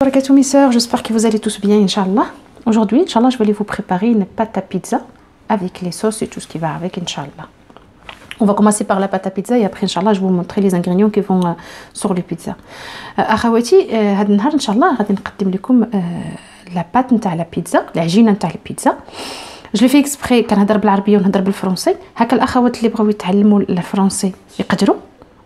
Bonjour mes sœurs, j'espère que vous allez tous bien, Inch'Allah. Aujourd'hui, Inch'Allah, je vais vous préparer une pâte à pizza avec les sauces et tout ce qui va avec, Inch'Allah. On va commencer par la pâte à pizza et après, Inch'Allah, je vais vous montrer les ingrédients qui vont sur les pizzas. أخواتي هذا النهار إن شاء الله غادي نقدم لكم la pâte نتاع la pizza, العجينة نتاع البيتزا. Je l'ai fait exprès كنهضر بالعربية ونهضر بالفرنسي، هكا الأخوات اللي بغاو يتعلموا الفرنسي يقدروا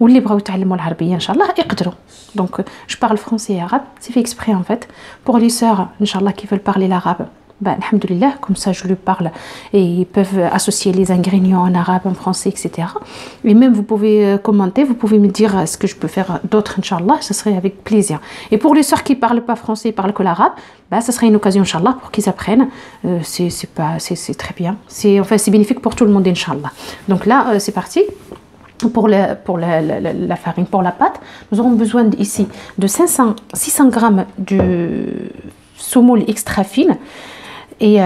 واللي بغاو يتعلموا العربية إن شاء الله يقدروا. Donc je parle français et arabe, c'est fait exprès en fait. Pour les sœurs, Inch'Allah, qui veulent parler l'arabe, ben, alhamdoulilah, comme ça je lui parle et ils peuvent associer les ingrédients en arabe, en français, etc. Et même vous pouvez commenter, vous pouvez me dire ce que je peux faire d'autre, Inch'Allah, ce serait avec plaisir. Et pour les sœurs qui ne parlent pas français, ils parlent que l'arabe, ben, ça serait une occasion, Inch'Allah, pour qu'ils apprennent. C'est très bien. Enfin, c'est bénéfique pour tout le monde, Inch'Allah. Donc là, c'est parti. Pour la farine, pour la pâte, nous aurons besoin ici de 600 grammes de semoule extra fine et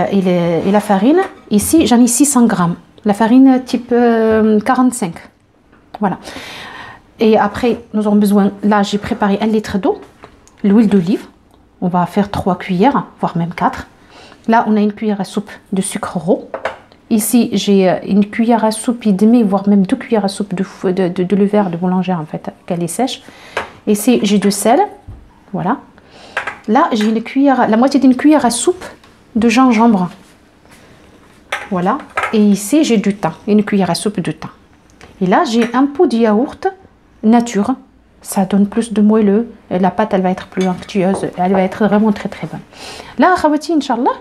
la farine, ici j'en ai 600 grammes, la farine type 45, voilà. Et après nous aurons besoin, là j'ai préparé 1 litre d'eau, l'huile d'olive, on va faire 3 cuillères, voire même 4. Là on a une cuillère à soupe de sucre roux. Ici, j'ai une cuillère à soupe et demi, voire même 2 cuillères à soupe de levure de boulangère en fait, qu'elle est sèche. Ici, j'ai du sel, voilà. Là, j'ai une cuillère, la moitié d'une cuillère à soupe de gingembre, voilà. Et ici, j'ai du thym, une cuillère à soupe de thym. Et là, j'ai un pot de yaourt nature, ça donne plus de moelleux. Et la pâte, elle va être plus onctueuse, elle va être vraiment très très bonne. Là, khawati, Inch'Allah.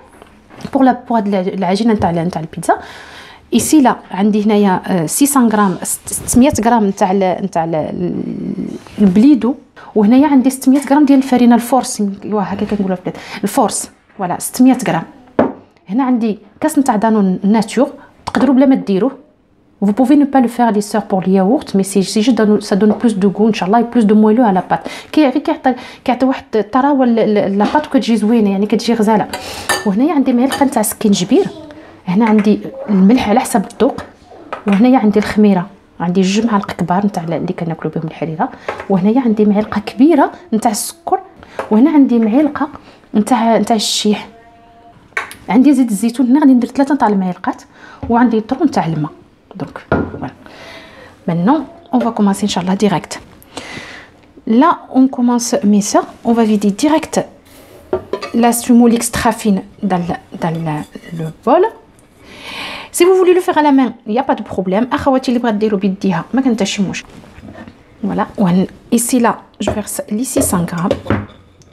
Pour la عجينة نتاع البيتزا ici là عندي هنايا 600 غرام 600 غرام نتاع البليدو وهنايا عندي 600 غرام ديال الفرينه الفورس هكا كنقولها في البلاد الفورس فوالا 600 غرام. هنا عندي كاس نتاع دانون ناتور تقدروا بلا ما ديروه. Vous pouvez ne pas le faire les sœurs pour le yaourt, mais c'est juste ça donne plus de goût, Inch'Allah, et plus de moelleux à la pâte. كيعطي واحد الطراوه لا بات وكتجي زوينه يعني كتجي غزاله. وهنايا عندي معلقه نتاع سكينجبير، هنا عندي الملح على حسب الذوق، وهنايا عندي الخميره، عندي 2 معالق كبار نتاع اللي كناكلوا بهم الحريره، وهنايا عندي معلقه كبيره نتاع السكر، وهنا عندي معلقه نتاع الشيح، عندي زيت الزيتون هنا غادي ندير 3 تاع المعلقات، وعندي طرو نتاع الماء. Donc voilà. Maintenant, on va commencer, Inch'Allah, direct. Là, on commence, mes soeurs, on va vider direct la semoule extra fine dans le bol. Si vous voulez le faire à la main, il n'y a pas de problème. Voilà. Ici, là, je verse les 600 grammes.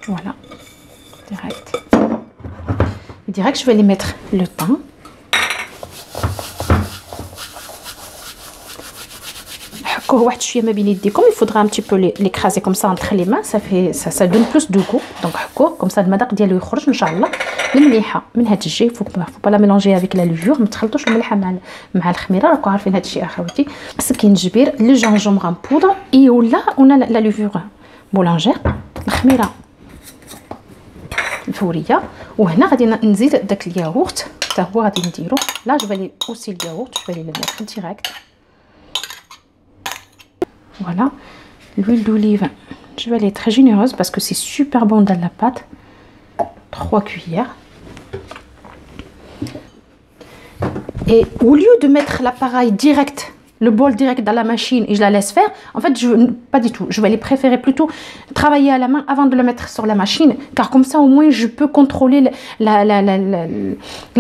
Voilà. Direct. Direct, je vais les mettre le temps. Il faudra un petit peu l'écraser comme ça entre les mains, ça donne plus de goût. Donc comme ça المذاق ديالو يخرج ان شاء الله المليحه من هاد الجي. faut pas la mélanger avec la levure, ما تخلطوش المليحه مع الخميره، راكم عارفين هاد الشيء اخواتي. السكينجبير، لو جانجومبر ان بودر اي ولا انا لا لوفور بولانجير، الخميره الفوريه، وهنا غادي نزيد داك الياغورت حتى هو غادي نديرو. لا جو فالي اوسي الياغورت، جو فالي لو ميتر ديريكت. Voilà, l'huile d'olive, je vais aller très généreuse parce que c'est super bon dans la pâte. 3 cuillères. Et au lieu de mettre l'appareil direct, le bol direct dans la machine et je la laisse faire, en fait, pas du tout. Je vais les préférer plutôt travailler à la main avant de le mettre sur la machine, car comme ça, au moins, je peux contrôler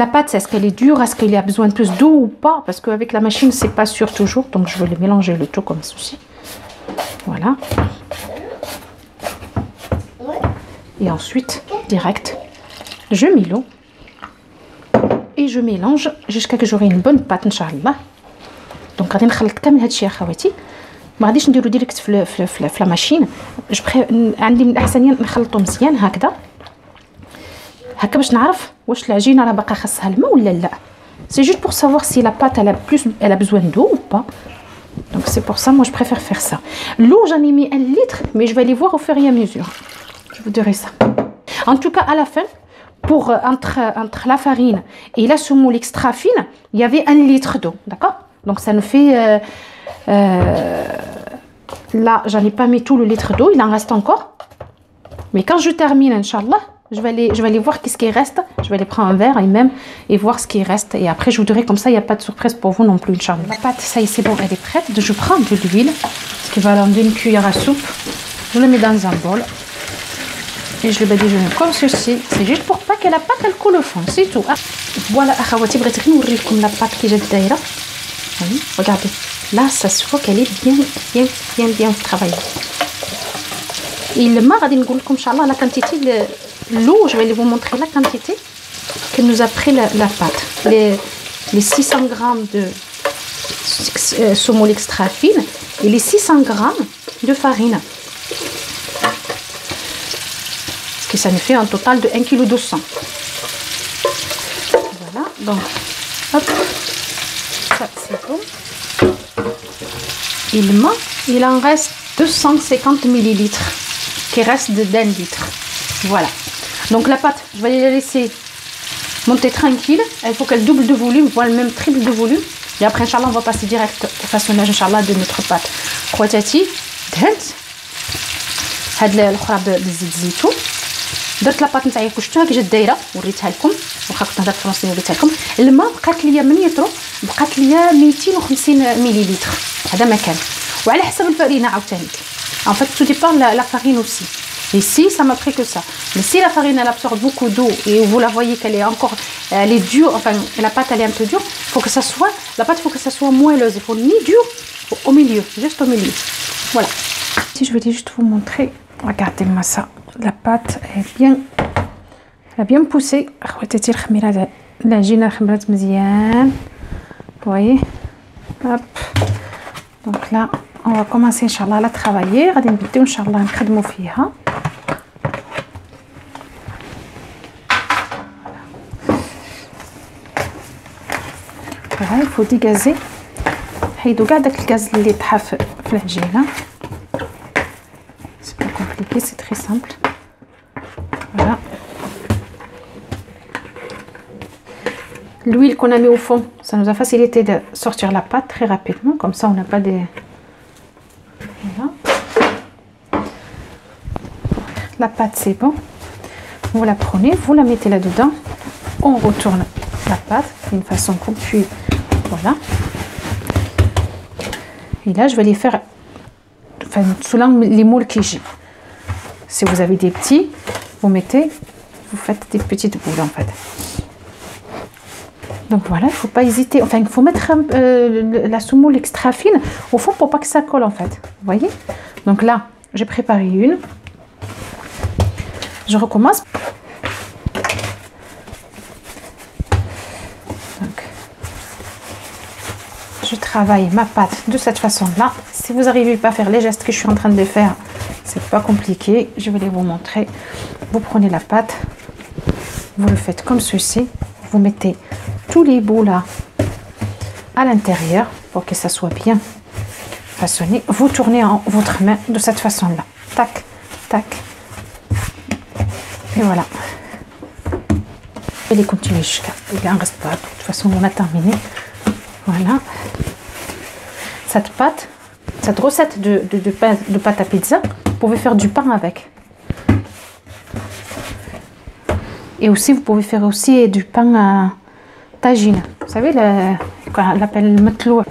la pâte. Est-ce qu'elle est dure, est-ce qu'il y a besoin de plus d'eau ou pas, parce qu'avec la machine, c'est pas sûr toujours. Donc, je vais les mélanger le tout comme ceci. Voilà. Et ensuite, direct, je mets l'eau et je mélange jusqu'à que j'aurai une bonne pâte, Inch'Allah. Donc غادي نخلط كامل هادشي اخواتي، ما غاديش نديرو ديريكت في لا ماشين. عندي من الاحسن نخلطو مزيان هكذا باش نعرف واش العجينه راه باقا خاصها الماء ولا لا. سي جوست بور سافوار سي لا بات elle a besoin d'eau ou pas. Donc c'est pour ça, moi je préfère faire ça. L'eau, j'en ai mis 1 litre, mais je vais les voir au fur et à mesure. Je vous dirai ça. En tout cas, à la fin, pour entre la farine et la semoule extra fine, il y avait 1 litre d'eau, d'accord? Donc ça nous fait là, j'en ai pas mis tout le litre d'eau, il en reste encore. Mais quand je termine, Inch'Allah, je vais aller voir qu'est-ce qui reste. Je vais aller prendre un verre et voir ce qui reste. Et après, je vous dirai comme ça, il n'y a pas de surprise pour vous non plus, Inch'Allah. La pâte, ça y est, c'est bon, elle est prête. Je prends de l'huile, ce qui va aller d'une cuillère à soupe. Je le mets dans un bol. Et je le badigeonne comme ceci. C'est juste pour pas que la pâte, elle coule au fond. C'est tout. Ah. Voilà, akhawati, بغيت غير نوريكم la pâte qui جات دايره. Regardez. Là, ça se voit qu'elle est bien travaillée. Il m'a dit la quantité de l'eau, je vais vous montrer la quantité que nous a pris la pâte. Les 600 grammes de semoule extra fine et les 600 grammes de farine. Ce qui ça nous fait un total de 1,2 kg. Voilà, donc, hop, ça c'est bon. Il en reste 250 millilitres qui reste d'un litre. Voilà. Donc la pâte, je vais la laisser monter tranquille. Il faut qu'elle double de volume, voire même triple de volume. Et après, Inch'Allah, on va passer direct au façonnage, Inch'Allah, de notre pâte. خواتاتي دهنت هاد الاخرى بالزيت زيتون. درت لاباط نتاعي كشتوها كي جات دايره وريتها لكم واخا كنت هضرت فرنسي وريتها لكم. الماء بقات ليا من يطرو بقات ليا 250 مليلتر هذا ما كان وعلى حسب الفرينه عاوتاني. En fait, tout dépend de la farine aussi. Ici, ça m'a pris que ça. Mais si la farine, elle absorbe beaucoup d'eau et vous la voyez qu'elle est encore, elle est dure, enfin, la pâte, elle est un peu dure, faut que ça soit, la pâte, faut que ça soit moelleuse. Il faut ni dur, au milieu, juste au milieu. Voilà. Si je voulais juste vous montrer, regardez-moi ça. La pâte est bien, elle a bien poussé. Vous voyez? Hop. Donc là, on va commencer, Inch'Allah, à la travailler. غادي نبداو إن شاء الله نخدموا فيها. Voilà, il faut dégazer. حيدوا كاع داك الغاز اللي طحا في العجينة. C'est pas compliqué, c'est très simple. Voilà. L'huile qu'on a mis au fond, ça nous a facilité de sortir la pâte très rapidement. Comme ça, on n'a pas des... Voilà. La pâte, c'est bon. Vous la prenez, vous la mettez là-dedans. On retourne la pâte d'une façon comme puis voilà. Et là, je vais les faire selon les moules que j'ai. Si vous avez des petits, vous faites des petites boules en fait. Donc voilà, il ne faut pas hésiter. Enfin, il faut mettre la semoule extra fine au fond pour pas que ça colle en fait. Vous voyez? Donc là, j'ai préparé une. Je recommence. Donc, je travaille ma pâte de cette façon-là. Si vous n'arrivez pas à faire les gestes que je suis en train de faire, c'est pas compliqué. Je vais les vous montrer. Vous prenez la pâte, vous le faites comme ceci. Vous mettez tous les bouts là à l'intérieur pour que ça soit bien façonné. Vous tournez en votre main de cette façon-là. Tac, tac. Et voilà. Et les continuer jusqu'à... Il n'en reste pas. De toute façon, on a terminé. Voilà. Cette pâte, cette recette de pâte à pizza, vous pouvez faire du pain avec. Et aussi, vous pouvez faire aussi du pain à tagine. Vous savez, on l'appelle le matelot.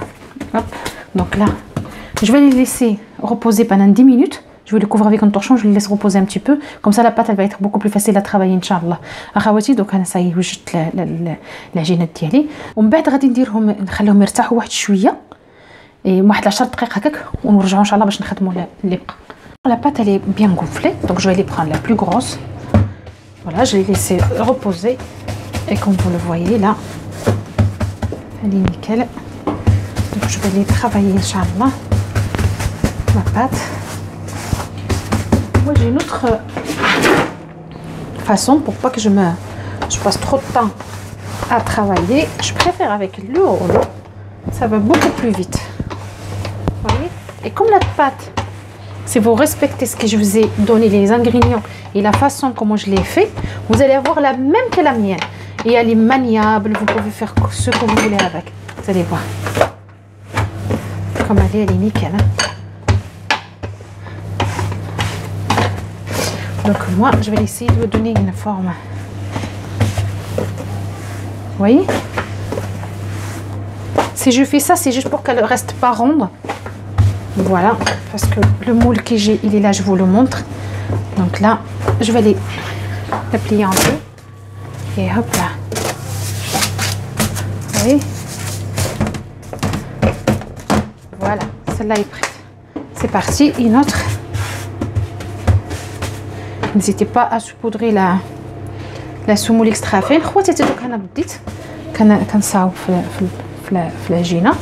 Hop. Donc là, je vais les laisser reposer pendant 10 minutes. Je vais les couvrir avec un torchon, je les laisse reposer un petit peu. Comme ça, la pâte, elle va être beaucoup plus facile à travailler, Inch'Allah. أخواتي دوك أنا صاي وجدت العجينات ديالي. ومن بعد غادي نديرهم نخليهم يرتاحوا واحد شوية. واحد 10 دقائق هكاك ونرجعوا إن شاء الله باش نخدموا اللي بقى. La pâte, elle est bien gonflée, donc je vais les prendre la plus grosse. Voilà, je l'ai laissé reposer. Et comme vous le voyez là, elle est nickel. Donc je vais les travailler, Inch'Allah, ma pâte. Moi j'ai une autre façon pour pas que je passe trop de temps à travailler. Je préfère avec le rouleau, ça va beaucoup plus vite. Vous voyez? Et comme la pâte, si vous respectez ce que je vous ai donné, les ingrédients et la façon comment je l'ai fait, vous allez avoir la même que la mienne. Et elle est maniable, vous pouvez faire ce que vous voulez avec. Vous allez voir. Comme elle est nickel. Hein. Donc moi, je vais essayer de vous donner une forme. Vous voyez? Si je fais ça, c'est juste pour qu'elle ne reste pas ronde. Voilà, parce que le moule que j'ai, il est là, je vous le montre. Donc là, je vais les plier en deux. Et hop là. Vous voyez? Voilà, celle-là est prête. C'est parti, une autre. N'hésitez pas à saupoudrer la semoule extra fine. خواتاتي دوك انا بديت كنصاوب في العجينه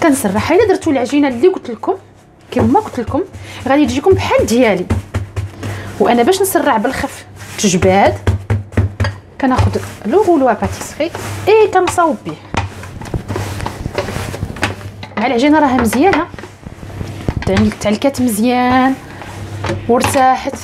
كنسرحها. الا درتوا العجينه اللي قلت لكم كما قلت لكم غادي تجيكم بحال ديالي. وانا باش نسرع بالخف الجباد كناخذ لو غولو باتيسري اي كنصاوب به مع العجينه. راها مزيانه تعلكات مزيان وارتاحت.